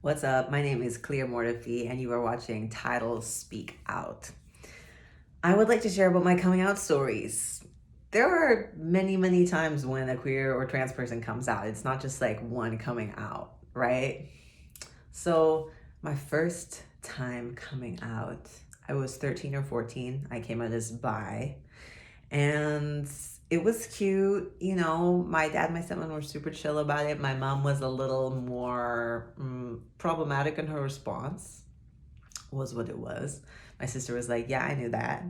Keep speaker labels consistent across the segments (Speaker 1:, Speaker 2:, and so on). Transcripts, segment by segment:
Speaker 1: What's up? My name is Clear Mortifee, and you are watching Titles Speak Out. I would like to share about my coming out stories. There are many, many times when a queer or trans person comes out. It's not just like one coming out, right? So, my first time coming out, I was 13 or 14. I came out as bi, and it was cute. My dad and my stepmom were super chill about it. My mom was a little more problematic in her response, was what it was. My sister was like, yeah, I knew that.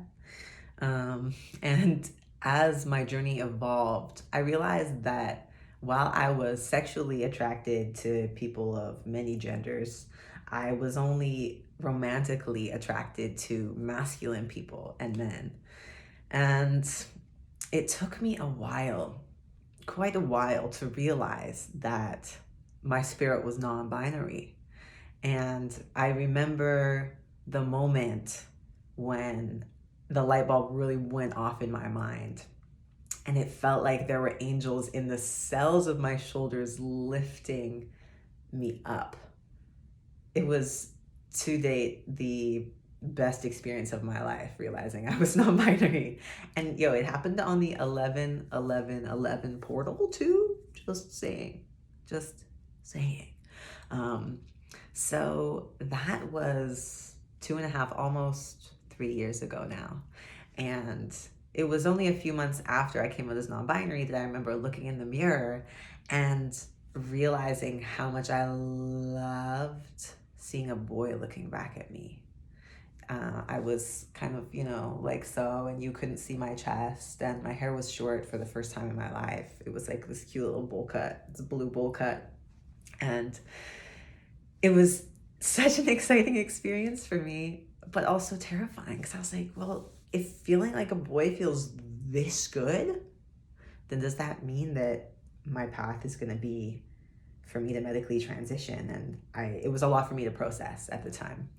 Speaker 1: And as my journey evolved, I realized that while I was sexually attracted to people of many genders, I was only romantically attracted to masculine people and men. And it took me a while, quite a while, to realize that my spirit was non binary. And I remember the moment when the light bulb really went off in my mind. And it felt like there were angels in the cells of my shoulders lifting me up. It was, to date, the best experience of my life, realizing I was non-binary. And it happened on the 11/11/11 portal too. Just saying. um so that was 2.5, almost 3 years ago now. And it was only a few months after I came out as non-binary that I remember looking in the mirror and realizing how much I loved seeing a boy looking back at me. I was kind of, like so, and you couldn't see my chest, and my hair was short for the first time in my life. It was like this cute little bowl cut. It's a blue bowl cut. And it was such an exciting experience for me, but also terrifying, because I was like, well, if feeling like a boy feels this good, then does that mean that my path is going to be for me to medically transition? And it was a lot for me to process at the time.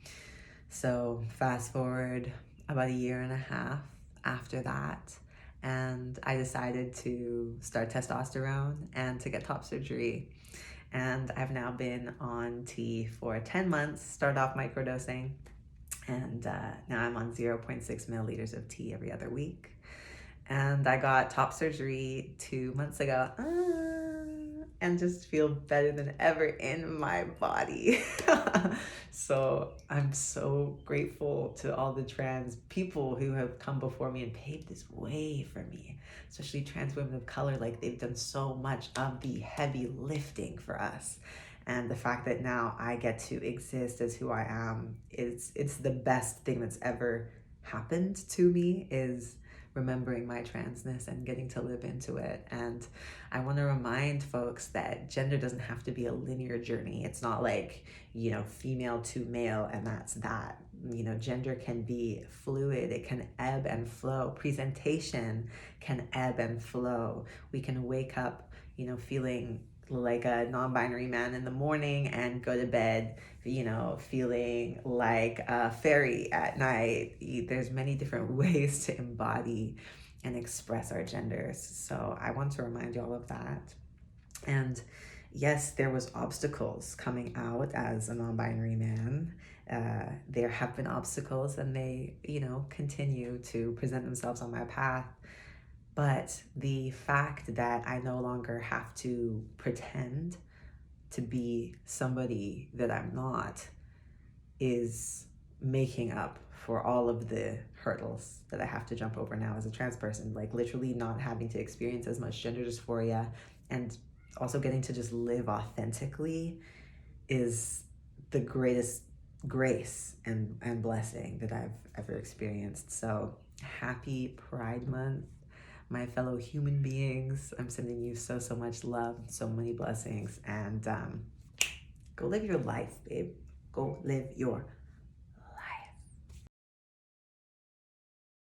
Speaker 1: So fast forward about 1.5 years after that, and I decided to start testosterone and to get top surgery. And I've now been on T for 10 months, started off microdosing, and now I'm on 0.6 milliliters of T every other week. And I got top surgery 2 months ago, and just feel better than ever in my body. So I'm so grateful to all the trans people who have come before me and paved this way for me, especially trans women of color. Like, they've done so much of the heavy lifting for us. And the fact that now I get to exist as who I am, it's the best thing that's ever happened to me, is remembering my transness and getting to live into it. And I want to remind folks that gender doesn't have to be a linear journey. It's not like, female to male and that's that. Gender can be fluid. It can ebb and flow. Presentation can ebb and flow. We can wake up, feeling like a non-binary man in the morning and go to bed, feeling like a fairy at night. There's many different ways to embody and express our genders. So I want to remind you all of that. And yes, there was obstacles coming out as a non-binary man. There have been obstacles, and they, continue to present themselves on my path. But the fact that I no longer have to pretend to be somebody that I'm not is making up for all of the hurdles that I have to jump over now as a trans person. Like, literally not having to experience as much gender dysphoria, and also getting to just live authentically, is the greatest grace and blessing that I've ever experienced. So happy Pride Month, my fellow human beings. I'm sending you so much love, so many blessings, and go live your life, babe. Go live your